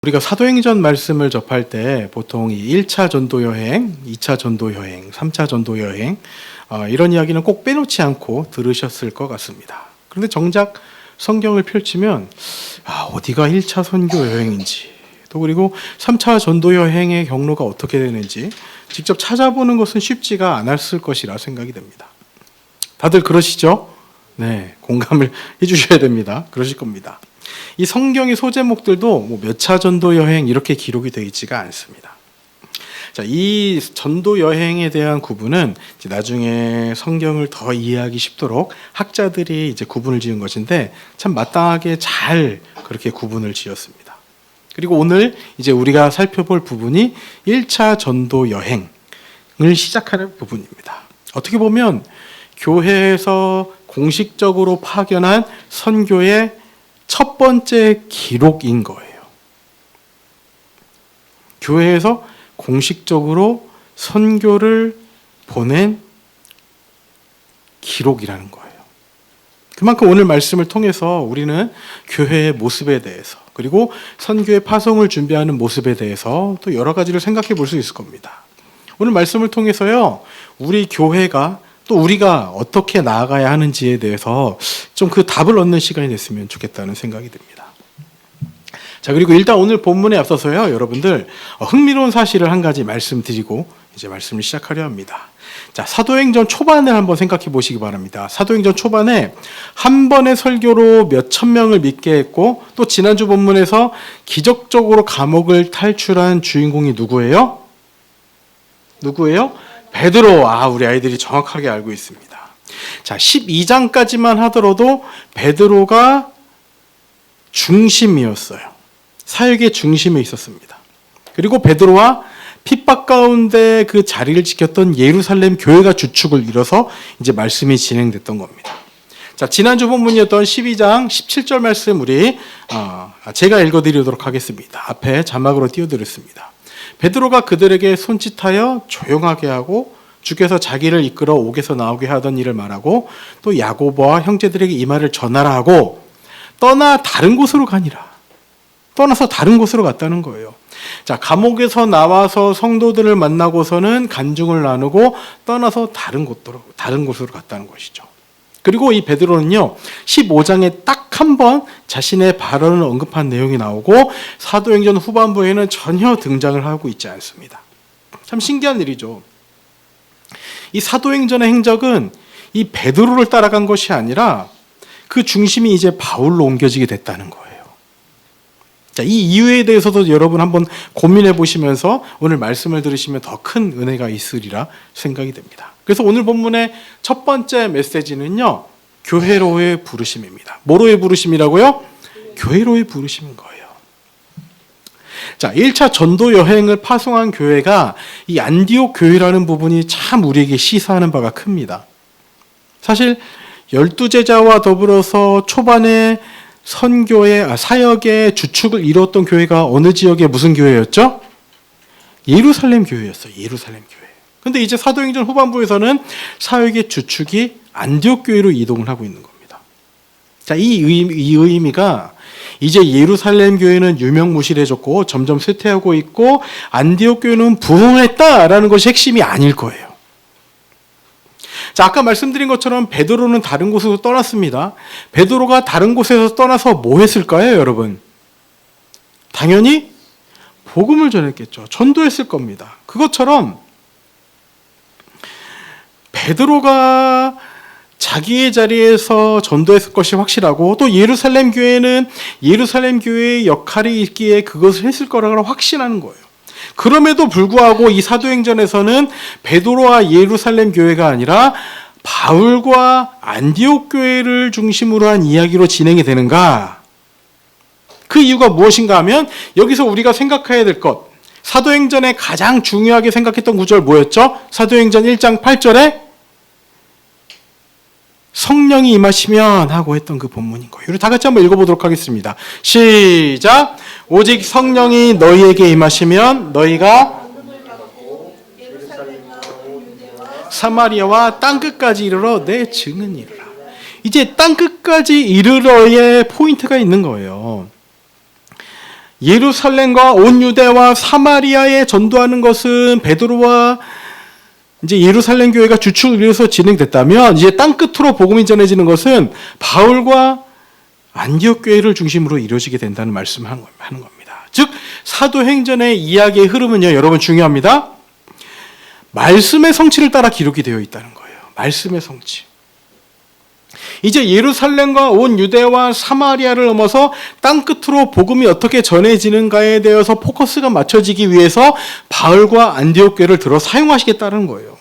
우리가 사도행전 말씀을 접할 때 보통 이 1차 전도 여행, 2차 전도 여행, 3차 전도 여행 이런 이야기는 꼭 빼놓지 않고 들으셨을 것 같습니다. 그런데 정작 성경을 펼치면 어디가 1차 선교 여행인지 또 그리고 3차 전도 여행의 경로가 어떻게 되는지 직접 찾아보는 것은 쉽지가 않았을 것이라 생각이 됩니다. 다들 그러시죠? 네, 공감을 해주셔야 됩니다. 그러실 겁니다. 이 성경의 소제목들도 몇 차 전도 여행 이렇게 기록이 되어 있지가 않습니다. 자, 이 전도 여행에 대한 구분은 이제 나중에 성경을 더 이해하기 쉽도록 학자들이 이제 구분을 지은 것인데 참 마땅하게 잘 그렇게 구분을 지었습니다. 그리고 오늘 이제 우리가 살펴볼 부분이 1차 전도 여행을 시작하는 부분입니다. 어떻게 보면 교회에서 공식적으로 파견한 선교의 첫 번째 기록인 거예요. 교회에서 공식적으로 선교를 보낸 기록이라는 거예요. 그만큼 오늘 말씀을 통해서 우리는 교회의 모습에 대해서 그리고 선교의 파송을 준비하는 모습에 대해서 또 여러 가지를 생각해 볼 수 있을 겁니다. 오늘 말씀을 통해서요, 우리 교회가 또 우리가 어떻게 나아가야 하는지에 대해서 좀 그 답을 얻는 시간이 됐으면 좋겠다는 생각이 듭니다. 자, 그리고 일단 오늘 본문에 앞서서요, 여러분들 흥미로운 사실을 한 가지 말씀드리고 이제 말씀을 시작하려 합니다. 자, 사도행전 초반을 한번 생각해 보시기 바랍니다. 사도행전 초반에 한 번의 설교로 몇천 명을 믿게 했고 또 지난주 본문에서 기적적으로 감옥을 탈출한 주인공이 누구예요? 누구예요? 베드로. 우리 아이들이 정확하게 알고 있습니다. 자, 12장까지만 하더라도 베드로가 중심이었어요. 사역의 중심에 있었습니다. 그리고 베드로와 핍박 가운데 그 자리를 지켰던 예루살렘 교회가 주축을 이뤄서 이제 말씀이 진행됐던 겁니다. 자, 지난주 본문이었던 12장 17절 말씀 우리 제가 읽어드리도록 하겠습니다. 앞에 자막으로 띄워드렸습니다. 베드로가 그들에게 손짓하여 조용하게 하고 주께서 자기를 이끌어 옥에서 나오게 하던 일을 말하고 또 야고보와 형제들에게 이 말을 전하라 하고 떠나 다른 곳으로 가니라. 떠나서 다른 곳으로 갔다는 거예요. 자, 감옥에서 나와서 성도들을 만나고서는 간증을 나누고 떠나서 다른 곳으로 갔다는 것이죠. 그리고 이 베드로는요, 15장에 딱 한 번 자신의 발언을 언급한 내용이 나오고 사도행전 후반부에는 전혀 등장을 하고 있지 않습니다. 참 신기한 일이죠. 이 사도행전의 행적은 이 베드로를 따라간 것이 아니라 그 중심이 이제 바울로 옮겨지게 됐다는 거예요. 자, 이 이유에 대해서도 여러분 한번 고민해 보시면서 오늘 말씀을 들으시면 더 큰 은혜가 있으리라 생각이 됩니다. 그래서 오늘 본문의 첫 번째 메시지는요, 교회로의 부르심입니다. 뭐로의 부르심이라고요? 교회로의 부르심인 거예요. 자, 1차 전도 여행을 파송한 교회가 이 안디옥 교회라는 부분이 참 우리에게 시사하는 바가 큽니다. 사실 12제자와 더불어서 초반에 사역의 주축을 이뤘던 교회가 어느 지역의 무슨 교회였죠? 예루살렘 교회였어요. 예루살렘 교회. 근데 이제 사도행전 후반부에서는 사역의 주축이 안디옥 교회로 이동을 하고 있는 겁니다. 자, 이 의미가 이제 예루살렘 교회는 유명무실해졌고 점점 쇠퇴하고 있고 안디옥 교회는 부흥했다라는 것이 핵심이 아닐 거예요. 자, 아까 말씀드린 것처럼 베드로는 다른 곳으로 떠났습니다. 베드로가 다른 곳에서 떠나서 뭐 했을까요, 여러분? 당연히 복음을 전했겠죠. 전도했을 겁니다. 그것처럼 베드로가 자기의 자리에서 전도했을 것이 확실하고 또 예루살렘 교회는 예루살렘 교회의 역할이 있기에 그것을 했을 거라고 확신하는 거예요. 그럼에도 불구하고 이 사도행전에서는 베드로와 예루살렘 교회가 아니라 바울과 안디옥 교회를 중심으로 한 이야기로 진행이 되는가? 그 이유가 무엇인가 하면 여기서 우리가 생각해야 될 것, 사도행전에 가장 중요하게 생각했던 구절 뭐였죠? 사도행전 1장 8절에 성령이 임하시면 하고 했던 그 본문인 거예요. 우리 다 같이 한번 읽어보도록 하겠습니다. 시작! 오직 성령이 너희에게 임하시면 너희가 사마리아와 땅끝까지 이르러 내 증인이라. 이제 땅끝까지 이르러의 포인트가 있는 거예요. 예루살렘과 온 유대와 사마리아에 전도하는 것은 베드로와 이제 예루살렘 교회가 주축을 이뤄서 진행됐다면, 이제 땅 끝으로 복음이 전해지는 것은 바울과 안디옥 교회를 중심으로 이루어지게 된다는 말씀을 하는 겁니다. 즉 사도행전의 이야기의 흐름은요, 여러분 중요합니다. 말씀의 성취를 따라 기록이 되어 있다는 거예요. 말씀의 성취. 이제 예루살렘과 온 유대와 사마리아를 넘어서 땅 끝으로 복음이 어떻게 전해지는가에 대해서 포커스가 맞춰지기 위해서 바울과 안디옥 교회를 들어 사용하시겠다는 거예요.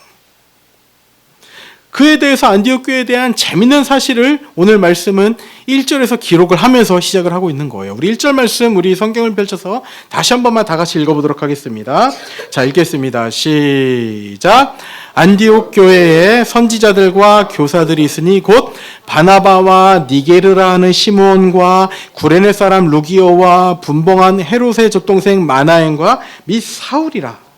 그에 대해서 안디옥 교회에 대한 재밌는 사실을 오늘 말씀은 1절에서 기록을 하면서 시작을 하고 있는 거예요. 우리 1절 말씀, 우리 성경을 펼쳐서 다시 한 번만 다 같이 읽어보도록 하겠습니다. 자, 읽겠습니다. 시작. 안디옥 교회에 선지자들과 교사들이 있으니 곧 바나바와 니게르라 하는 시므온과 구레네 사람 루기오와 분봉한 헤롯의 젖동생 마나엔과 및 사울이라.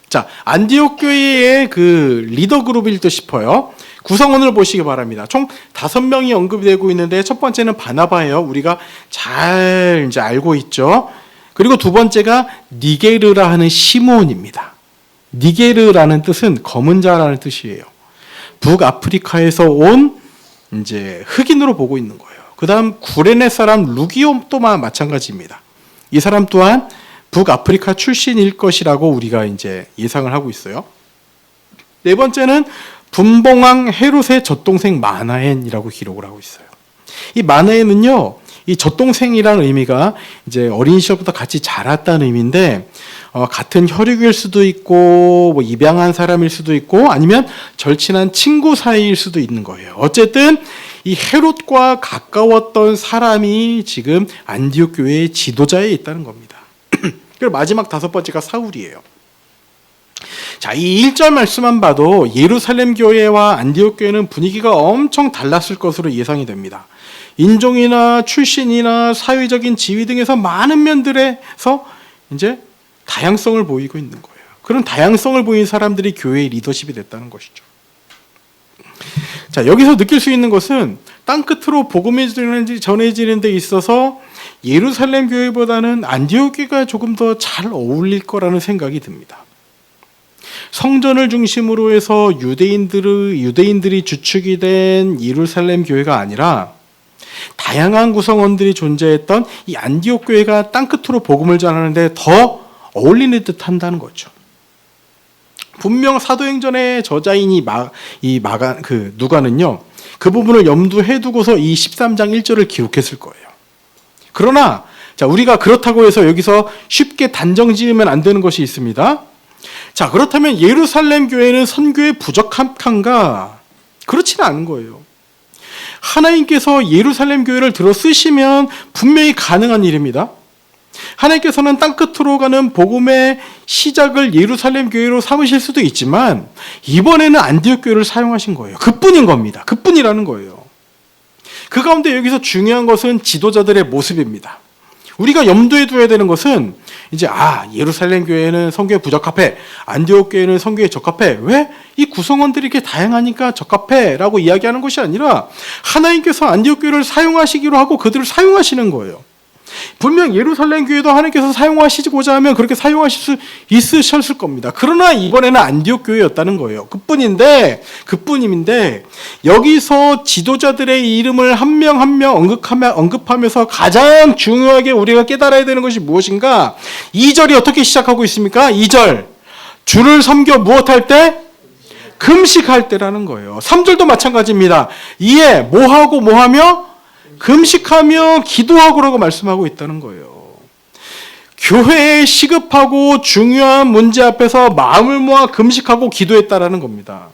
자, 안디옥 교회의 그 리더 그룹일 듯 싶어요. 구성원을 보시기 바랍니다. 총 5명이 언급이 되고 있는데, 첫 번째는 바나바예요. 우리가 잘 이제 알고 있죠. 그리고 두 번째가 니게르라 하는 시므온입니다. 니게르라는 뜻은 검은 자라는 뜻이에요. 북아프리카에서 온 이제 흑인으로 보고 있는 거예요. 그다음 구레네 사람 루기오 또한 마찬가지입니다. 이 사람 또한 북아프리카 출신일 것이라고 우리가 이제 예상을 하고 있어요. 네 번째는 분봉왕 헤롯의 젖동생 마나엔이라고 기록을 하고 있어요. 이 마나엔은요, 이 젖동생이라는 의미가 이제 어린 시절부터 같이 자랐다는 의미인데, 같은 혈육일 수도 있고, 뭐 입양한 사람일 수도 있고, 아니면 절친한 친구 사이일 수도 있는 거예요. 어쨌든 이 헤롯과 가까웠던 사람이 지금 안디옥 교회의 지도자에 있다는 겁니다. 그리고 마지막 5번째가 사울이에요. 자, 이 1절 말씀만 봐도 예루살렘 교회와 안디옥 교회는 분위기가 엄청 달랐을 것으로 예상이 됩니다. 인종이나 출신이나 사회적인 지위 등에서 많은 면들에서 이제 다양성을 보이고 있는 거예요. 그런 다양성을 보인 사람들이 교회의 리더십이 됐다는 것이죠. 자, 여기서 느낄 수 있는 것은 땅 끝으로 복음이 전해지는 데 있어서 예루살렘 교회보다는 안디옥 교회가 조금 더 잘 어울릴 거라는 생각이 듭니다. 성전을 중심으로 해서 유대인들이 주축이 된 예루살렘 교회가 아니라 다양한 구성원들이 존재했던 이 안디옥 교회가 땅 끝으로 복음을 전하는데 더 어울리는 듯 한다는 거죠. 분명 사도행전의 저자인 누가는요, 그 부분을 염두해 두고서 이 13장 1절을 기록했을 거예요. 그러나 자, 우리가 그렇다고 해서 여기서 쉽게 단정 지으면 안 되는 것이 있습니다. 자, 그렇다면 예루살렘 교회는 선교에 부족한가? 그렇지는 않은 거예요. 하나님께서 예루살렘 교회를 들어 쓰시면 분명히 가능한 일입니다. 하나님께서는 땅끝으로 가는 복음의 시작을 예루살렘 교회로 삼으실 수도 있지만 이번에는 안디옥 교회를 사용하신 거예요. 그뿐인 겁니다. 그뿐이라는 거예요. 그 가운데 여기서 중요한 것은 지도자들의 모습입니다. 우리가 염두에 둬야 되는 것은 이제 예루살렘 교회는 선교에 부적합해, 안디옥 교회는 선교에 적합해. 왜? 이 구성원들이 이렇게 다양하니까 적합해라고 이야기하는 것이 아니라 하나님께서 안디옥 교회를 사용하시기로 하고 그들을 사용하시는 거예요. 분명 예루살렘 교회도 하나님께서 사용하시고자 하면 그렇게 사용하실 수 있으셨을 겁니다. 그러나 이번에는 안디옥 교회였다는 거예요. 그뿐인데 여기서 지도자들의 이름을 한 명 한 명 언급하면서 가장 중요하게 우리가 깨달아야 되는 것이 무엇인가? 2절이 어떻게 시작하고 있습니까? 2절, 주를 섬겨 무엇할 때? 금식할 때라는 거예요. 3절도 마찬가지입니다. 이에 뭐하며? 금식하며 기도하고라고 말씀하고 있다는 거예요. 교회에 시급하고 중요한 문제 앞에서 마음을 모아 금식하고 기도했다라는 겁니다.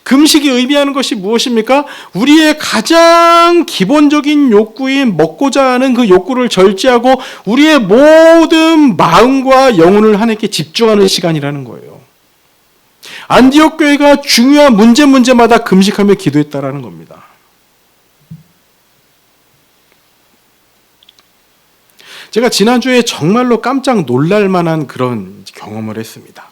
금식이 의미하는 것이 무엇입니까? 우리의 가장 기본적인 욕구인 먹고자 하는 그 욕구를 절제하고 우리의 모든 마음과 영혼을 하나님께 집중하는 시간이라는 거예요. 안디옥 교회가 중요한 문제마다 금식하며 기도했다라는 겁니다. 제가 지난주에 정말로 깜짝 놀랄 만한 그런 경험을 했습니다.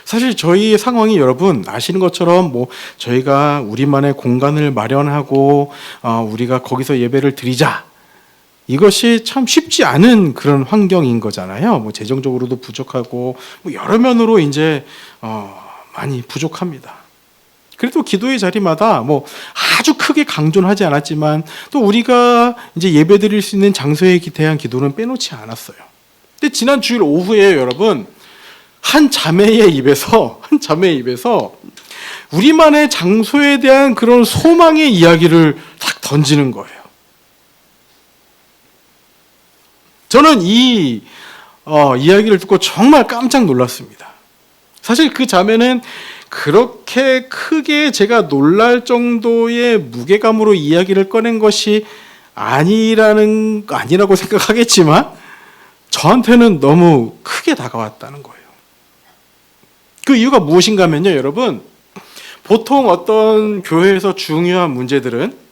사실 저희의 상황이 여러분 아시는 것처럼 저희가 우리만의 공간을 마련하고 우리가 거기서 예배를 드리자, 이것이 참 쉽지 않은 그런 환경인 거잖아요. 뭐 재정적으로도 부족하고 뭐 여러 면으로 이제 많이 부족합니다. 그래도 기도의 자리마다 뭐 아주 크게 강조는 하지 않았지만 또 우리가 이제 예배드릴 수 있는 장소에 대한 기도는 빼놓지 않았어요. 근데 지난 주일 오후에 여러분 한 자매의 입에서 우리만의 장소에 대한 그런 소망의 이야기를 딱 던지는 거예요. 저는 이 이야기를 듣고 정말 깜짝 놀랐습니다. 사실 그 자매는 그렇게 크게 제가 놀랄 정도의 무게감으로 이야기를 꺼낸 것이 아니라고 생각하겠지만 저한테는 너무 크게 다가왔다는 거예요. 그 이유가 무엇인가 하면요, 여러분. 보통 어떤 교회에서 중요한 문제들은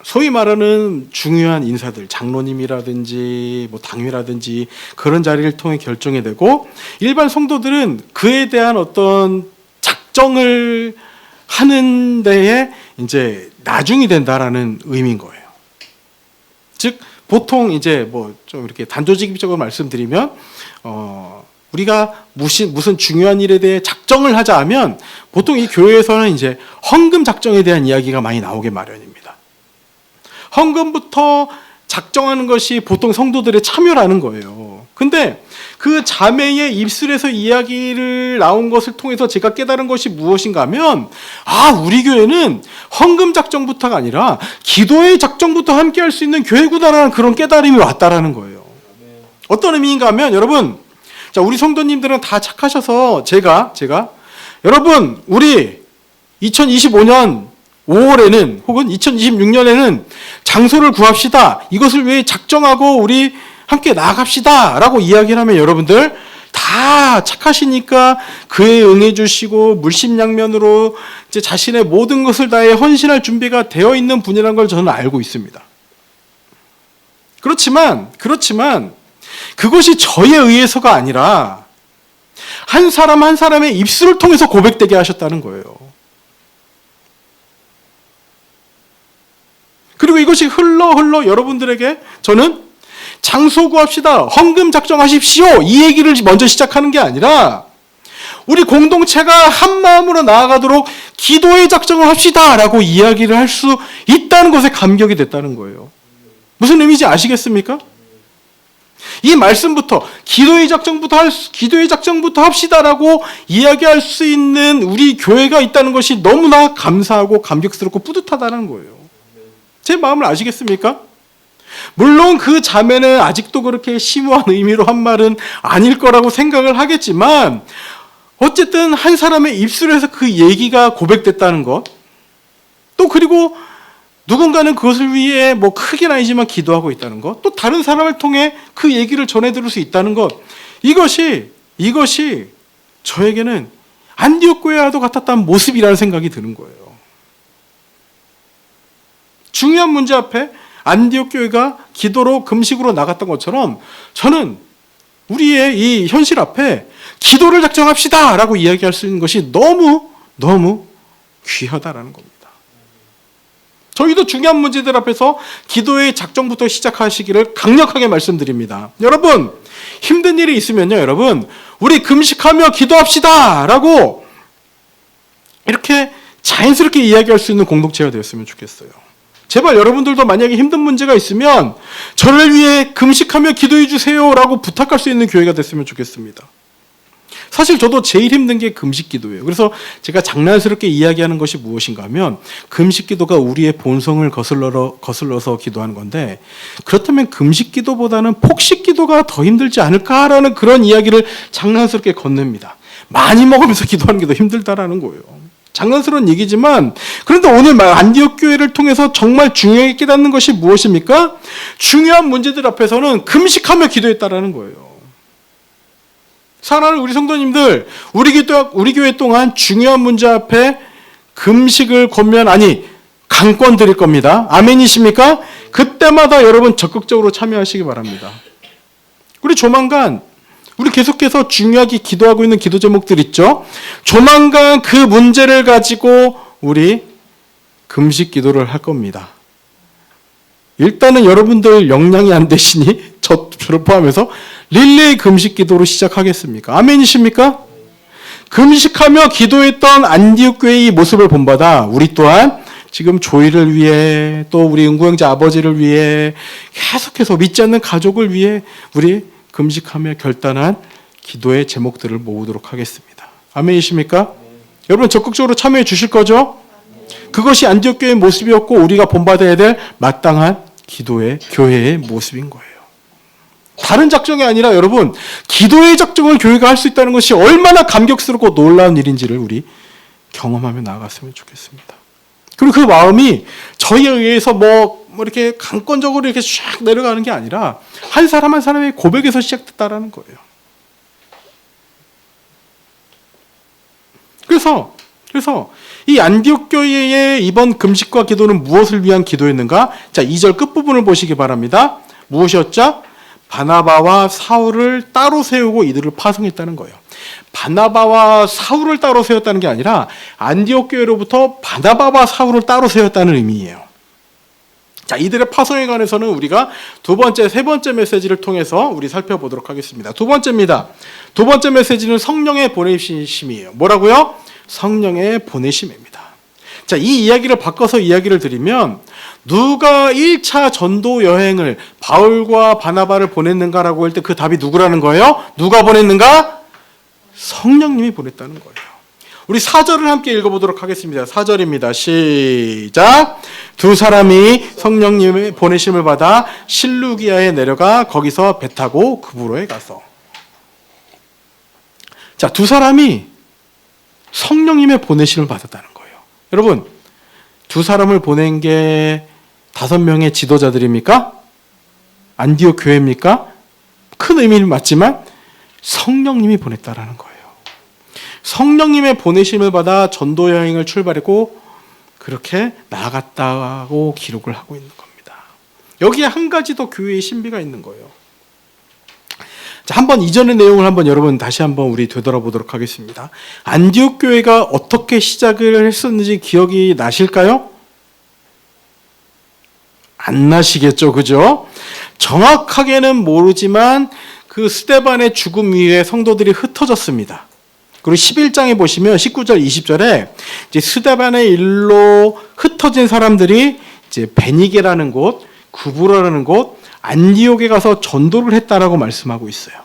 소위 말하는 중요한 인사들, 장로님이라든지 뭐 당회라든지 그런 자리를 통해 결정이 되고 일반 성도들은 그에 대한 어떤 작정을 하는 데에 이제 나중이 된다라는 의미인 거예요. 즉 보통 이제 뭐 좀 이렇게 단도직입적으로 말씀드리면 우리가 무슨 중요한 일에 대해 작정을 하자 하면 보통 이 교회에서는 이제 헌금 작정에 대한 이야기가 많이 나오게 마련입니다. 헌금부터 작정하는 것이 보통 성도들의 참여라는 거예요. 근데 그 자매의 입술에서 이야기를 나온 것을 통해서 제가 깨달은 것이 무엇인가 하면 우리 교회는 헌금 작정부터가 아니라 기도의 작정부터 함께 할 수 있는 교회구나라는 그런 깨달음이 왔다라는 거예요. 어떤 의미인가 하면 여러분, 자, 우리 성도님들은 다 착하셔서 제가 여러분 우리 2025년 5월에는 혹은 2026년에는 장소를 구합시다. 이것을 위해 작정하고 우리 함께 나아갑시다. 라고 이야기를 하면 여러분들 다 착하시니까 그에 응해주시고 물심양면으로 이제 자신의 모든 것을 다해 헌신할 준비가 되어 있는 분이라는 걸 저는 알고 있습니다. 그렇지만 그것이 저에 의해서가 아니라 한 사람 한 사람의 입술을 통해서 고백되게 하셨다는 거예요. 그리고 이것이 흘러 여러분들에게 저는 장소 구합시다, 헌금 작정하십시오, 이 얘기를 먼저 시작하는 게 아니라 우리 공동체가 한 마음으로 나아가도록 기도의 작정을 합시다 라고 이야기를 할 수 있다는 것에 감격이 됐다는 거예요. 무슨 의미인지 아시겠습니까? 이 말씀부터 기도의 작정부터 합시다라고 이야기할 수 있는 우리 교회가 있다는 것이 너무나 감사하고 감격스럽고 뿌듯하다는 거예요. 제 마음을 아시겠습니까? 물론 그 자매는 아직도 그렇게 심오한 의미로 한 말은 아닐 거라고 생각을 하겠지만 어쨌든 한 사람의 입술에서 그 얘기가 고백됐다는 것, 또 그리고 누군가는 그것을 위해 뭐 크게는 아니지만 기도하고 있다는 것, 또 다른 사람을 통해 그 얘기를 전해 들을 수 있다는 것, 이것이 저에게는 안디옥 교회와도 같았다는 모습이라는 생각이 드는 거예요. 중요한 문제 앞에 안디옥 교회가 기도로 금식으로 나갔던 것처럼 저는 우리의 이 현실 앞에 기도를 작정합시다 라고 이야기할 수 있는 것이 너무 귀하다라는 겁니다. 저희도 중요한 문제들 앞에서 기도의 작정부터 시작하시기를 강력하게 말씀드립니다. 여러분, 힘든 일이 있으면요, 여러분, 우리 금식하며 기도합시다 라고 이렇게 자연스럽게 이야기할 수 있는 공동체가 되었으면 좋겠어요. 제발 여러분들도 만약에 힘든 문제가 있으면 저를 위해 금식하며 기도해 주세요 라고 부탁할 수 있는 교회가 됐으면 좋겠습니다. 사실 저도 제일 힘든 게 금식 기도예요. 그래서 제가 장난스럽게 이야기하는 것이 무엇인가 하면 금식 기도가 우리의 본성을 거슬러서 기도하는 건데, 그렇다면 금식 기도보다는 폭식 기도가 더 힘들지 않을까라는 그런 이야기를 장난스럽게 건넵니다. 많이 먹으면서 기도하는 게 더 힘들다라는 거예요. 장난스러운 얘기지만, 그런데 오늘 안디옥 교회를 통해서 정말 중요하게 깨닫는 것이 무엇입니까? 중요한 문제들 앞에서는 금식하며 기도했다라는 거예요. 사랑하는 우리 성도님들, 우리 교회 동안 중요한 문제 앞에 금식을 강권 드릴 겁니다. 아멘이십니까? 그때마다 여러분 적극적으로 참여하시기 바랍니다. 우리 조만간 우리 계속해서 중요하게 기도하고 있는 기도 제목들 있죠? 조만간 그 문제를 가지고 우리 금식 기도를 할 겁니다. 일단은 여러분들 역량이 안 되시니 저를 포함해서 릴레이 금식 기도로 시작하겠습니까? 아멘이십니까? 금식하며 기도했던 안디옥 교회의 모습을 본받아 우리 또한 지금 조이를 위해 또 우리 은구 형제 아버지를 위해 계속해서 믿지 않는 가족을 위해 우리 금식하며 결단한 기도의 제목들을 모으도록 하겠습니다. 아멘이십니까? 여러분 적극적으로 참여해 주실 거죠? 그것이 안디옥 교회의 모습이었고 우리가 본받아야 될 마땅한 기도의 교회의 모습인 거예요. 다른 작정이 아니라 여러분 기도의 작정을 교회가 할 수 있다는 것이 얼마나 감격스럽고 놀라운 일인지를 우리 경험하며 나아갔으면 좋겠습니다. 그리고 그 마음이 저희에 의해서 뭐 이렇게 강권적으로 이렇게 쫙 내려가는 게 아니라 한 사람 한 사람의 고백에서 시작됐다라는 거예요. 그래서 이 안디옥 교회의 이번 금식과 기도는 무엇을 위한 기도였는가? 자, 2절 끝부분을 보시기 바랍니다. 무엇이었죠? 바나바와 사울을 따로 세우고 이들을 파송했다는 거예요. 바나바와 사울을 따로 세웠다는 게 아니라 안디옥 교회로부터 바나바와 사울을 따로 세웠다는 의미예요. 자, 이들의 파송에 관해서는 우리가 두 번째, 세 번째 메시지를 통해서 우리 살펴보도록 하겠습니다. 두 번째입니다. 두 번째 메시지는 성령의 보내심이에요. 뭐라고요? 성령의 보내심입니다. 자, 이 이야기를 바꿔서 이야기를 드리면 누가 1차 전도 여행을 바울과 바나바를 보냈는가라고 할 때 그 답이 누구라는 거예요? 누가 보냈는가? 성령님이 보냈다는 거예요. 우리 4절을 함께 읽어보도록 하겠습니다. 4절입니다. 시작. 두 사람이 성령님의 보내심을 받아 실루기아에 내려가 거기서 배 타고 그브로에 가서. 자, 두 사람이 성령님의 보내심을 받았다는 거예요. 여러분, 두 사람을 보낸 게 5명의 지도자들입니까? 안디옥 교회입니까? 큰 의미는 맞지만 성령님이 보냈다라는 거예요. 성령님의 보내심을 받아 전도 여행을 출발했고 그렇게 나아갔다고 기록을 하고 있는 겁니다. 여기에 한 가지 더 교회의 신비가 있는 거예요. 자, 한번 이전의 내용을 한번 여러분 다시 한번 우리 되돌아보도록 하겠습니다. 안디옥 교회가 어떻게 시작을 했었는지 기억이 나실까요? 안 나시겠죠, 그죠? 정확하게는 모르지만 그 스데반의 죽음 이후에 성도들이 흩어졌습니다. 그리고 11장에 보시면 19절, 20절에 이제 스데반의 일로 흩어진 사람들이 이제 베니게라는 곳, 구브로라는 곳, 안디옥에 가서 전도를 했다라고 말씀하고 있어요.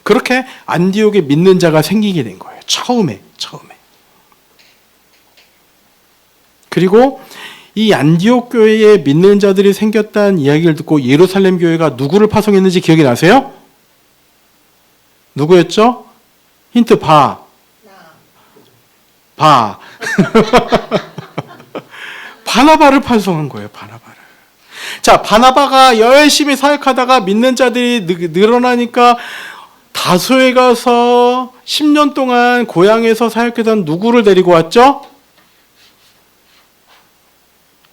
그렇게 안디옥에 믿는 자가 생기게 된 거예요. 처음에. 그리고 이 안디옥 교회에 믿는 자들이 생겼다는 이야기를 듣고 예루살렘 교회가 누구를 파송했는지 기억이 나세요? 누구였죠? 힌트 봐. 바나바를 파송한 거예요. 바나바를. 자, 바나바가 열심히 사역하다가 믿는 자들이 늘어나니까 다소에 가서 10년 동안 고향에서 사역했던 누구를 데리고 왔죠?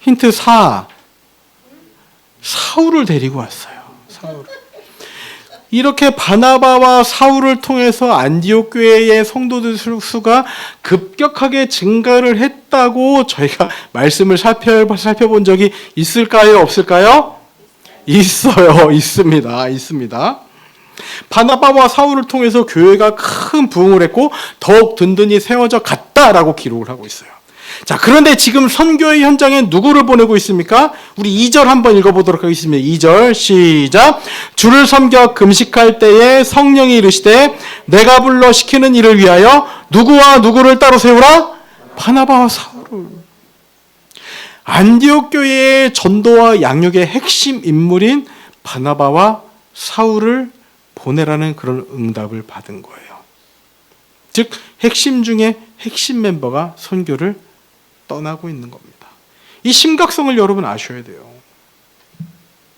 힌트 4. 사울을 데리고 왔어요. 사울. 이렇게 바나바와 사울을 통해서 안디옥 교회의 성도들 수가 급격하게 증가를 했다고 저희가 말씀을 살펴본 적이 있을까요? 없을까요? 있어요. 있습니다. 바나바와 사울을 통해서 교회가 큰 부흥을 했고 더욱 든든히 세워져 갔다라고 기록을 하고 있어요. 자, 그런데 지금 선교의 현장에 누구를 보내고 있습니까? 우리 2절 한번 읽어보도록 하겠습니다. 2절 시작. 주를 섬겨 금식할 때에 성령이 이르시되 내가 불러 시키는 일을 위하여 누구와 누구를 따로 세우라? 바나바와 사울을. 안디옥 교회의 전도와 양육의 핵심 인물인 바나바와 사울을 보내라는 그런 응답을 받은 거예요. 즉 핵심 중에 핵심 멤버가 선교를 떠나고 있는 겁니다. 이 심각성을 여러분 아셔야 돼요.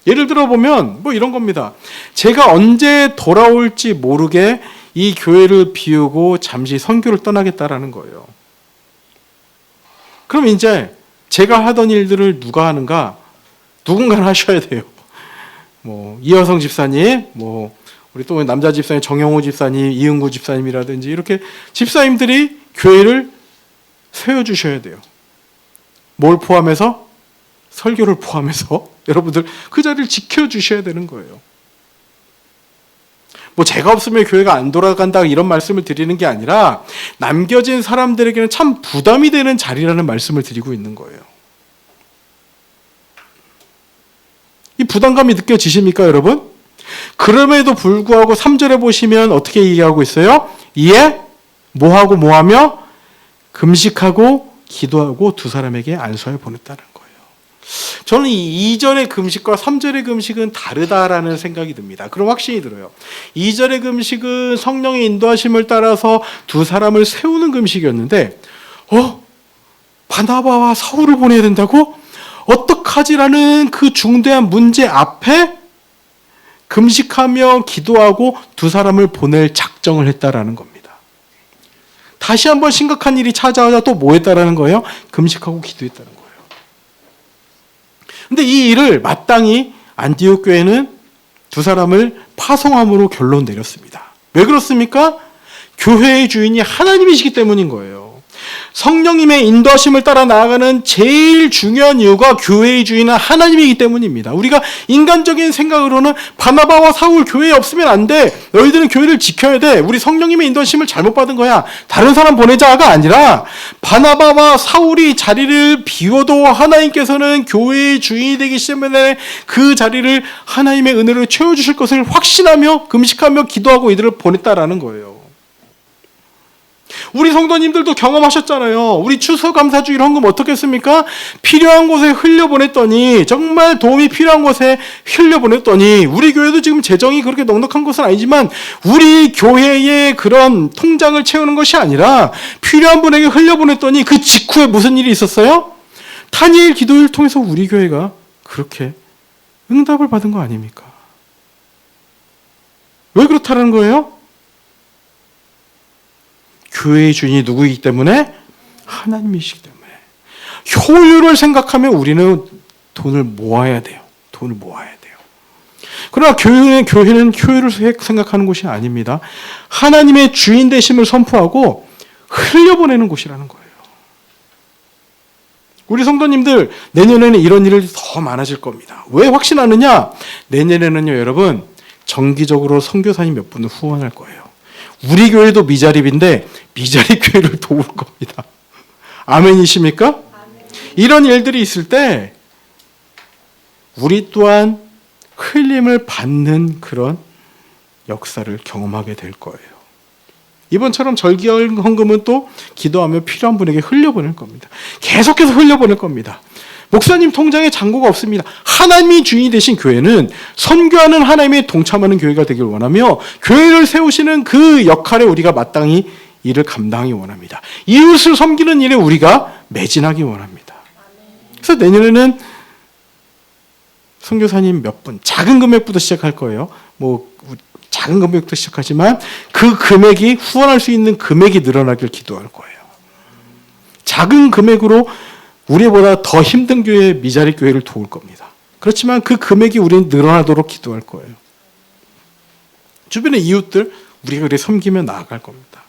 예를 들어 보면 뭐 이런 겁니다. 제가 언제 돌아올지 모르게 이 교회를 비우고 잠시 선교를 떠나겠다라는 거예요. 그럼 이제 제가 하던 일들을 누가 하는가? 누군가는 하셔야 돼요. 뭐 이여성 집사님, 뭐 우리 또 남자 집사님 정영호 집사님, 이은구 집사님이라든지 이렇게 집사님들이 교회를 세워주셔야 돼요. 뭘 포함해서? 설교를 포함해서 여러분들 그 자리를 지켜주셔야 되는 거예요. 뭐 제가 없으면 교회가 안 돌아간다 이런 말씀을 드리는 게 아니라 남겨진 사람들에게는 참 부담이 되는 자리라는 말씀을 드리고 있는 거예요. 이 부담감이 느껴지십니까, 여러분? 그럼에도 불구하고 3절에 보시면 어떻게 얘기하고 있어요? 이에 뭐하며 금식하고 기도하고 두 사람에게 안수하여 보냈다는 거예요. 저는 이 2절의 금식과 3절의 금식은 다르다라는 생각이 듭니다. 그런 확신이 들어요. 2절의 금식은 성령의 인도하심을 따라서 두 사람을 세우는 금식이었는데 바나바와 사울을 보내야 된다고? 어떡하지라는 그 중대한 문제 앞에 금식하며 기도하고 두 사람을 보낼 작정을 했다라는 겁니다. 다시 한번 심각한 일이 찾아오자 또 뭐 했다라는 거예요? 금식하고 기도했다는 거예요. 근데 이 일을 마땅히 안디옥 교회는 두 사람을 파송함으로 결론 내렸습니다. 왜 그렇습니까? 교회의 주인이 하나님이시기 때문인 거예요. 성령님의 인도하심을 따라 나아가는 제일 중요한 이유가 교회의 주인은 하나님이기 때문입니다. 우리가 인간적인 생각으로는 바나바와 사울 교회에 없으면 안 돼. 너희들은 교회를 지켜야 돼. 우리 성령님의 인도하심을 잘못 받은 거야. 다른 사람 보내자가 아니라 바나바와 사울이 자리를 비워도 하나님께서는 교회의 주인이 되기 때문에 그 자리를 하나님의 은혜로 채워주실 것을 확신하며 금식하며 기도하고 이들을 보냈다라는 거예요. 우리 성도님들도 경험하셨잖아요. 우리 추수감사주일 헌금 어떻게 했습니까? 필요한 곳에 흘려보냈더니, 정말 도움이 필요한 곳에 흘려보냈더니, 우리 교회도 지금 재정이 그렇게 넉넉한 것은 아니지만 우리 교회의 그런 통장을 채우는 것이 아니라 필요한 분에게 흘려보냈더니 그 직후에 무슨 일이 있었어요? 다니엘 기도를 통해서 우리 교회가 그렇게 응답을 받은 거 아닙니까? 왜 그렇다는 거예요? 교회의 주인이 누구이기 때문에? 하나님이시기 때문에. 효율을 생각하면 우리는 돈을 모아야 돼요. 돈을 모아야 돼요. 그러나 교회는 효율을 생각하는 곳이 아닙니다. 하나님의 주인 되심을 선포하고 흘려보내는 곳이라는 거예요. 우리 성도님들 내년에는 이런 일이 더 많아질 겁니다. 왜 확신하느냐? 내년에는요, 여러분, 정기적으로 선교사님 몇 분을 후원할 거예요. 우리 교회도 미자립인데 미자립 교회를 도울 겁니다. 아멘이십니까? 아멘. 이런 일들이 있을 때 우리 또한 흘림을 받는 그런 역사를 경험하게 될 거예요. 이번처럼 절기월 헌금은 또 기도하며 필요한 분에게 흘려보낼 겁니다. 계속해서 흘려보낼 겁니다. 목사님 통장에 잔고가 없습니다. 하나님이 주인이 되신 교회는 선교하는 하나님의 동참하는 교회가 되길 원하며 교회를 세우시는 그 역할에 우리가 마땅히 일을 감당하기 원합니다. 이웃을 섬기는 일에 우리가 매진하기 원합니다. 그래서 내년에는 선교사님 몇 분, 작은 금액부터 시작할 거예요. 작은 금액부터 시작하지만 그 금액이 후원할 수 있는 금액이 늘어나길 기도할 거예요. 작은 금액으로 우리보다 더 힘든 교회, 미자립 교회를 도울 겁니다. 그렇지만 그 금액이 우리는 늘어나도록 기도할 거예요. 주변의 이웃들, 우리가 그래 섬기며 나아갈 겁니다.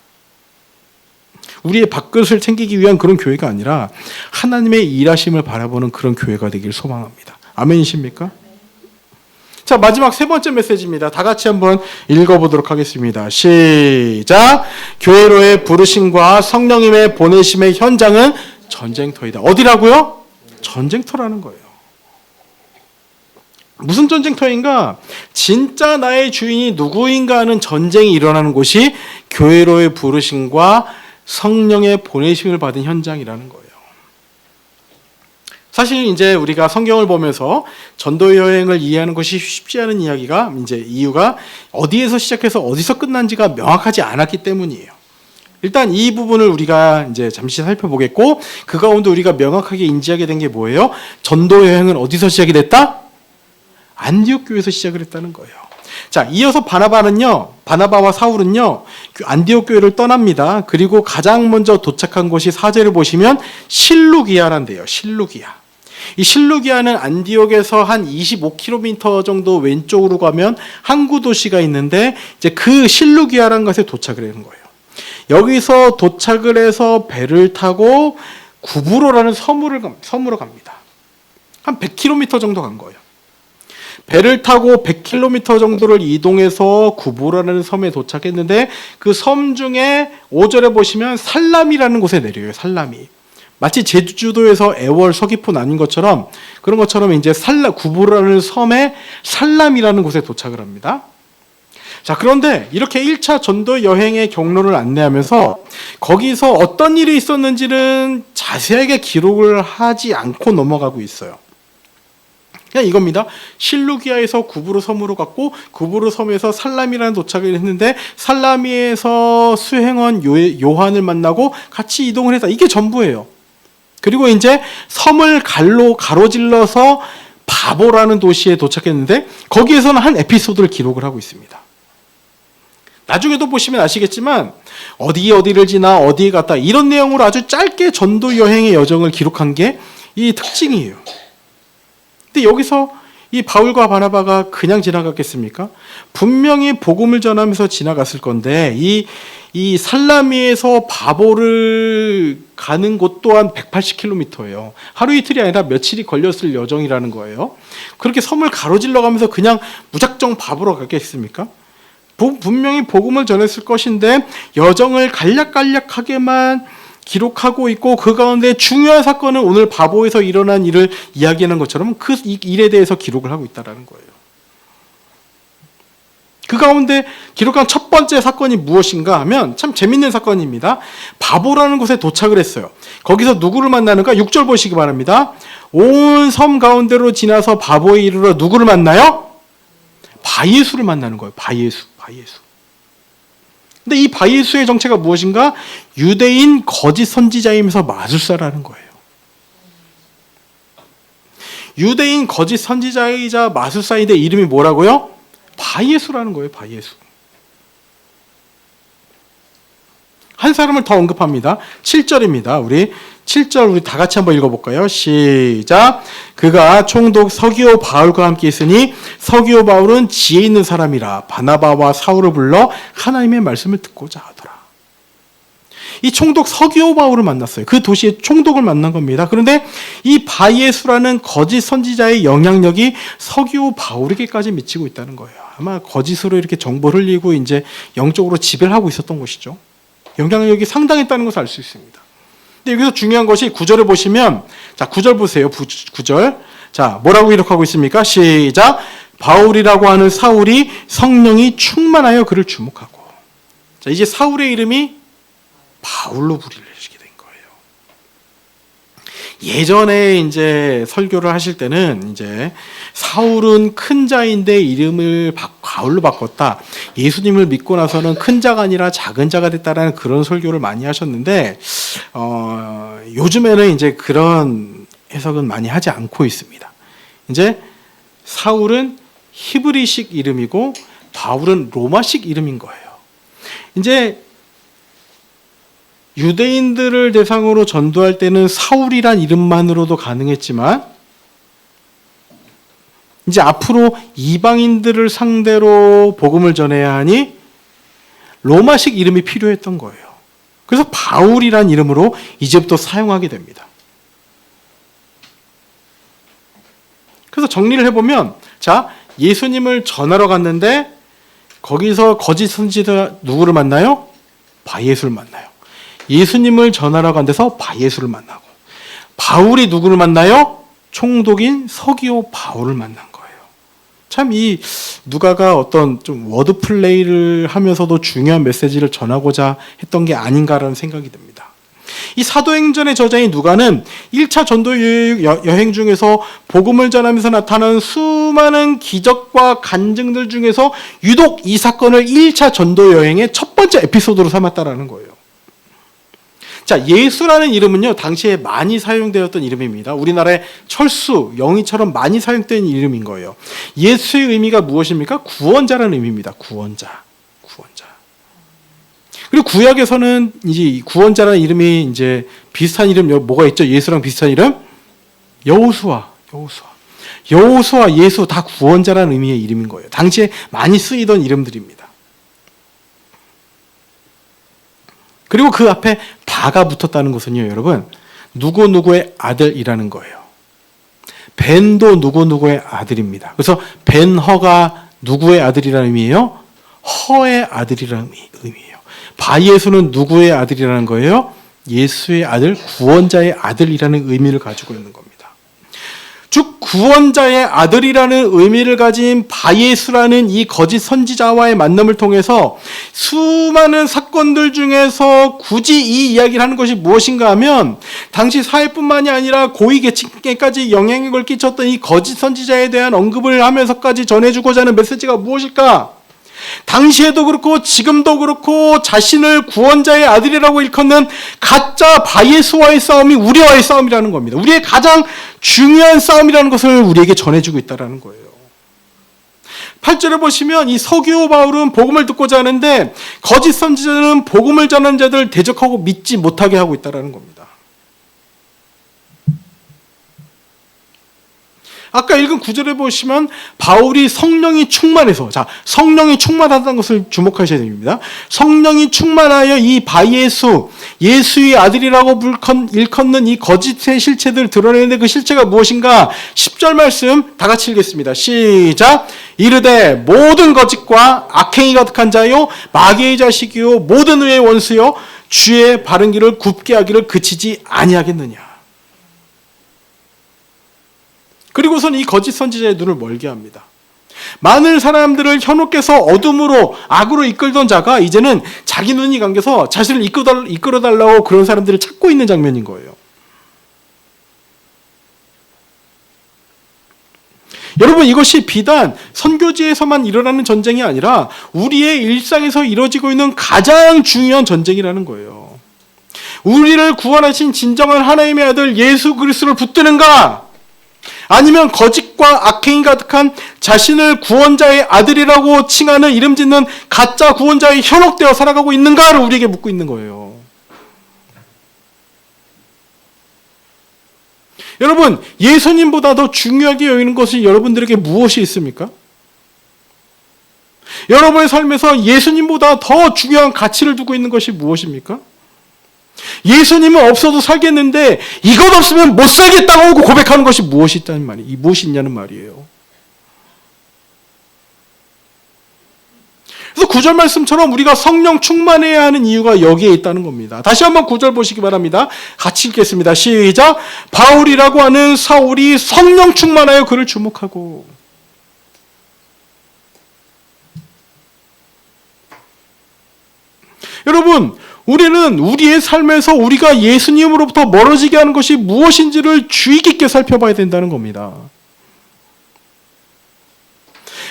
우리의 밥그릇을 챙기기 위한 그런 교회가 아니라 하나님의 일하심을 바라보는 그런 교회가 되길 소망합니다. 아멘이십니까? 자, 마지막 세 번째 메시지입니다. 다 같이 한번 읽어보도록 하겠습니다. 시작! 교회로의 부르심과 성령님의 보내심의 현장은 전쟁터이다. 어디라고요? 전쟁터라는 거예요. 무슨 전쟁터인가? 진짜 나의 주인이 누구인가 하는 전쟁이 일어나는 곳이 교회로의 부르심과 성령의 보내심을 받은 현장이라는 거예요. 사실 이제 우리가 성경을 보면서 전도 여행을 이해하는 것이 쉽지 않은 이야기가 이유가 어디에서 시작해서 어디서 끝난지가 명확하지 않았기 때문이에요. 일단 이 부분을 우리가 이제 잠시 살펴보겠고, 그 가운데 우리가 명확하게 인지하게 된 게 뭐예요? 전도 여행은 어디서 시작이 됐다? 안디옥 교회에서 시작을 했다는 거예요. 자, 이어서 바나바와 사울은요, 안디옥 교회를 떠납니다. 그리고 가장 먼저 도착한 곳이 4절을 보시면 실루기아란데요. 실루기아. 이 실루기아는 안디옥에서 한 25km 정도 왼쪽으로 가면 항구 도시가 있는데, 이제 그 실루기아라는 곳에 도착을 하는 거예요. 여기서 도착을 해서 배를 타고 구브로라는 섬으로 갑니다. 한 100km 정도 간 거예요. 배를 타고 100km 정도를 이동해서 구부라는 섬에 도착했는데 그 섬 중에 5절에 보시면 살람이라는 곳에 내려요. 살람이. 마치 제주도에서 애월, 서귀포 나뉜 것처럼 그런 것처럼 이제 구부라는 섬에 살람이라는 곳에 도착을 합니다. 자, 그런데 이렇게 1차 전도 여행의 경로를 안내하면서 거기서 어떤 일이 있었는지는 자세하게 기록을 하지 않고 넘어가고 있어요. 그냥 이겁니다. 실루기아에서 구부로 섬으로 갔고 구부로 섬에서 살라미라는 도착을 했는데 살라미에서 수행원 요한을 만나고 같이 이동을 했다. 이게 전부예요. 그리고 이제 섬을 가로질러서 바보라는 도시에 도착했는데 거기에서는 한 에피소드를 기록을 하고 있습니다. 나중에도 보시면 아시겠지만 어디를 지나 어디에 갔다 이런 내용으로 아주 짧게 전도 여행의 여정을 기록한 게 이 특징이에요. 근데 여기서 이 바울과 바나바가 그냥 지나갔겠습니까? 분명히 복음을 전하면서 지나갔을 건데 이 살라미에서 바보를 가는 곳 또한 180km예요. 하루 이틀이 아니라 며칠이 걸렸을 여정이라는 거예요. 그렇게 섬을 가로질러 가면서 그냥 무작정 바보로 갔겠습니까? 분명히 복음을 전했을 것인데 여정을 간략간략하게만 기록하고 있고 그 가운데 중요한 사건은 오늘 바보에서 일어난 일을 이야기하는 것처럼 그 일에 대해서 기록을 하고 있다는 거예요. 그 가운데 기록한 첫 번째 사건이 무엇인가 하면 참 재밌는 사건입니다. 바보라는 곳에 도착을 했어요. 거기서 누구를 만나는가? 6절 보시기 바랍니다. 온 섬 가운데로 지나서 바보에 이르러 누구를 만나요? 바예수를 만나는 거예요. 바예수. 근데 이 바예수의 정체가 무엇인가? 유대인 거짓 선지자이면서 마술사라는 거예요. 유대인 거짓 선지자이자 마술사인데 이름이 뭐라고요? 바예수라는 거예요. 바예수. 한 사람을 더 언급합니다. 7절입니다. 우리 7절 우리 다 같이 한번 읽어볼까요? 시작. 그가 총독 서기오 바울과 함께 있으니 서기오 바울은 지혜 있는 사람이라 바나바와 사울을 불러 하나님의 말씀을 듣고자 하더라. 이 총독 서기오 바울을 만났어요. 그 도시의 총독을 만난 겁니다. 그런데 이 바예수라는 거짓 선지자의 영향력이 서기오 바울에게까지 미치고 있다는 거예요. 아마 거짓으로 이렇게 정보를 흘리고 이제 영적으로 지배를 하고 있었던 것이죠. 영향력이 상당했다는 것을 알 수 있습니다. 근데 여기서 중요한 것이 9절을 보시면, 자, 9절 보세요. 9절. 자, 뭐라고 기록하고 있습니까? 시작. 바울이라고 하는 사울이 성령이 충만하여 그를 주목하고. 자, 이제 사울의 이름이 바울로 불리시게 된 거예요. 예전에 이제 설교를 하실 때는 이제 사울은 큰 자인데 이름을 바울로 바꿨다. 예수님을 믿고 나서는 큰 자가 아니라 작은 자가 됐다라는 그런 설교를 많이 하셨는데 요즘에는 이제 그런 해석은 많이 하지 않고 있습니다. 이제 사울은 히브리식 이름이고 바울은 로마식 이름인 거예요. 이제 유대인들을 대상으로 전도할 때는 사울이란 이름만으로도 가능했지만 이제 앞으로 이방인들을 상대로 복음을 전해야 하니 로마식 이름이 필요했던 거예요. 그래서 바울이란 이름으로 이제부터 사용하게 됩니다. 그래서 정리를 해보면, 자, 예수님을 전하러 갔는데 거기서 거짓 선지자 누구를 만나요? 바예수를 만나요. 예수님을 전하러 간 데서 바예수를 만나고, 바울이 누구를 만나요? 총독인 서기오 바울을 만난 거예요. 참 이 누가가 어떤 좀 워드 플레이를 하면서도 중요한 메시지를 전하고자 했던 게 아닌가라는 생각이 듭니다. 이 사도행전의 저자인 누가는 1차 전도 여행 중에서 복음을 전하면서 나타난 수많은 기적과 간증들 중에서 유독 이 사건을 1차 전도 여행의 첫 번째 에피소드로 삼았다라는 거예요. 자, 예수라는 이름은요, 당시에 많이 사용되었던 이름입니다. 우리나라의 철수, 영희처럼 많이 사용된 이름인 거예요. 예수의 의미가 무엇입니까? 구원자라는 의미입니다. 구원자. 그리고 구약에서는 이제 구원자라는 이름이 이제 비슷한 이름 뭐가 있죠? 예수랑 비슷한 이름? 여호수아, 예수 다 구원자라는 의미의 이름인 거예요. 당시에 많이 쓰이던 이름들입니다. 그리고 그 앞에 바가 붙었다는 것은요, 여러분, 누구누구의 아들이라는 거예요. 벤도 누구누구의 아들입니다. 그래서 벤허가 누구의 아들이라는 의미예요? 허의 아들이라는 의미예요. 바예수는 누구의 아들이라는 거예요? 예수의 아들, 구원자의 아들이라는 의미를 가지고 있는 겁니다. 즉 구원자의 아들이라는 의미를 가진 바예수라는 이 거짓 선지자와의 만남을 통해서 수많은 사건들 중에서 굳이 이 이야기를 하는 것이 무엇인가 하면 당시 사회뿐만이 아니라 고위 계층에까지 영향력을 끼쳤던 이 거짓 선지자에 대한 언급을 하면서까지 전해주고자 하는 메시지가 무엇일까? 당시에도 그렇고 지금도 그렇고 자신을 구원자의 아들이라고 일컫는 가짜 바예수와의 싸움이 우리와의 싸움이라는 겁니다. 우리의 가장 중요한 싸움이라는 것을 우리에게 전해주고 있다는 거예요. 8절에 보시면 이 서기오 바울은 복음을 듣고자 하는데 거짓 선지자는 복음을 전하는 자들을 대적하고 믿지 못하게 하고 있다는 겁니다. 아까 읽은 9절에 보시면 바울이 성령이 충만해서, 자, 성령이 충만하다는 것을 주목하셔야 됩니다. 성령이 충만하여 이 바예수, 예수의 아들이라고 일컫는 이 거짓의 실체들을 드러내는데 그 실체가 무엇인가? 10절 말씀 다 같이 읽겠습니다. 시작! 이르되 모든 거짓과 악행이 가득한 자요 마귀의 자식이요 모든 의의 원수요 주의 바른 길을 굽게 하기를 그치지 아니하겠느냐. 그리고선 이 거짓 선지자의 눈을 멀게 합니다. 많은 사람들을 현혹해서 어둠으로 악으로 이끌던 자가 이제는 자기 눈이 감겨서 자신을 이끌어달라고 그런 사람들을 찾고 있는 장면인 거예요. 여러분 이것이 비단 선교지에서만 일어나는 전쟁이 아니라 우리의 일상에서 이루어지고 있는 가장 중요한 전쟁이라는 거예요. 우리를 구원하신 진정한 하나님의 아들 예수 그리스도를 붙드는가? 아니면 거짓과 악행이 가득한 자신을 구원자의 아들이라고 칭하는 이름 짓는 가짜 구원자에 현혹되어 살아가고 있는가를 우리에게 묻고 있는 거예요. 여러분, 예수님보다 더 중요하게 여기는 것이 여러분들에게 무엇이 있습니까? 여러분의 삶에서 예수님보다 더 중요한 가치를 두고 있는 것이 무엇입니까? 예수님은 없어도 살겠는데 이것 없으면 못 살겠다고 고백하는 것이 무엇이 있냐는 말이에요. 그래서 9절 말씀처럼 우리가 성령 충만해야 하는 이유가 여기에 있다는 겁니다. 다시 한번 9절 보시기 바랍니다. 같이 읽겠습니다. 시작! 바울이라고 하는 사울이 성령 충만하여 그를 주목하고. 여러분, 우리는 우리의 삶에서 우리가 예수님으로부터 멀어지게 하는 것이 무엇인지를 주의 깊게 살펴봐야 된다는 겁니다.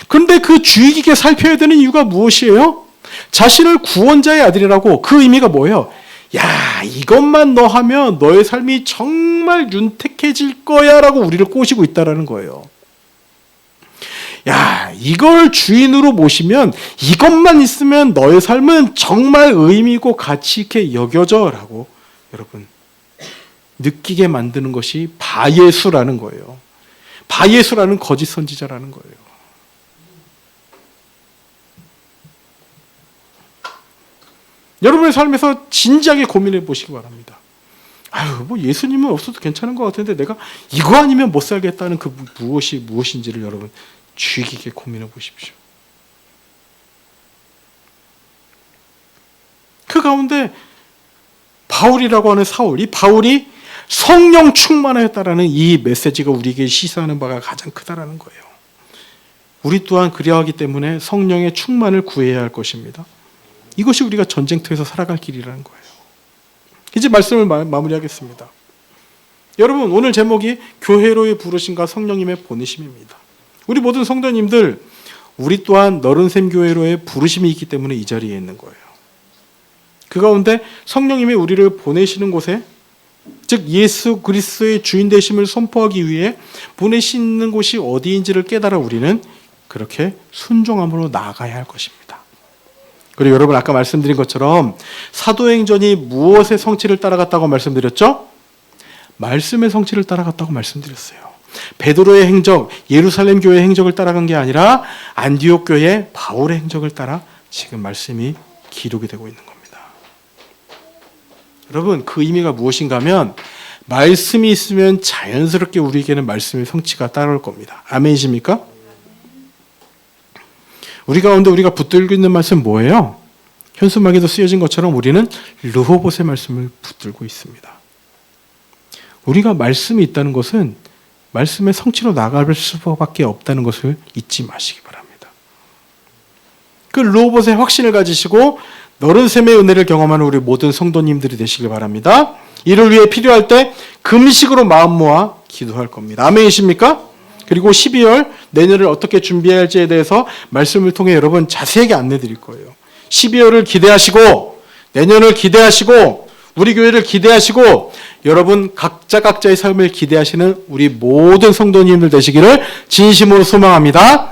그런데 그 주의 깊게 살펴야 되는 이유가 무엇이에요? 자신을 구원자의 아들이라고. 그 의미가 뭐예요? 야, 이것만 너 하면 너의 삶이 정말 윤택해질 거야 라고 우리를 꼬시고 있다는 거예요. 야, 이걸 주인으로 모시면 이것만 있으면 너의 삶은 정말 의미 있고 가치 있게 여겨져 라고 여러분 느끼게 만드는 것이 바예수라는 거예요. 바예수라는 거짓 선지자라는 거예요. 여러분의 삶에서 진지하게 고민해 보시기 바랍니다. 아유, 뭐 예수님은 없어도 괜찮은 것 같은데 내가 이거 아니면 못 살겠다는 그 무엇이 무엇인지를 여러분 주의 깊게 고민해 보십시오. 그 가운데 바울이라고 하는 사울, 이 바울이 성령 충만하였다라는 이 메시지가 우리에게 시사하는 바가 가장 크다라는 거예요. 우리 또한 그래야 하기 때문에 성령의 충만을 구해야 할 것입니다. 이것이 우리가 전쟁터에서 살아갈 길이라는 거예요. 이제 말씀을 마무리하겠습니다. 여러분, 오늘 제목이 교회로의 부르심과 성령님의 보내심입니다. 우리 모든 성도님들, 우리 또한 너른샘 교회로의 부르심이 있기 때문에 이 자리에 있는 거예요. 그 가운데 성령님이 우리를 보내시는 곳에, 즉 예수 그리스도의 주인 되심을 선포하기 위해 보내시는 곳이 어디인지를 깨달아 우리는 그렇게 순종함으로 나아가야 할 것입니다. 그리고 여러분 아까 말씀드린 것처럼 사도행전이 무엇의 성취를 따라갔다고 말씀드렸죠? 말씀의 성취를 따라갔다고 말씀드렸어요. 베드로의 행적, 예루살렘 교회의 행적을 따라간 게 아니라 안디옥 교회 바울의 행적을 따라 지금 말씀이 기록이 되고 있는 겁니다. 여러분 그 의미가 무엇인가 하면 말씀이 있으면 자연스럽게 우리에게는 말씀의 성취가 따라올 겁니다. 아멘이십니까? 우리 가운데 우리가 붙들고 있는 말씀 뭐예요? 현수막에도 쓰여진 것처럼 우리는 르호봇의 말씀을 붙들고 있습니다. 우리가 말씀이 있다는 것은 말씀의 성취로 나갈 수밖에 없다는 것을 잊지 마시기 바랍니다. 그 르호봇의 확신을 가지시고 너른 샘의 은혜를 경험하는 우리 모든 성도님들이 되시길 바랍니다. 이를 위해 필요할 때 금식으로 마음 모아 기도할 겁니다. 아멘이십니까? 그리고 12월 내년을 어떻게 준비해야 할지에 대해서 말씀을 통해 여러분 자세하게 안내 드릴 거예요. 12월을 기대하시고 내년을 기대하시고 우리 교회를 기대하시고 여러분 각자의 삶을 기대하시는 우리 모든 성도님들 되시기를 진심으로 소망합니다.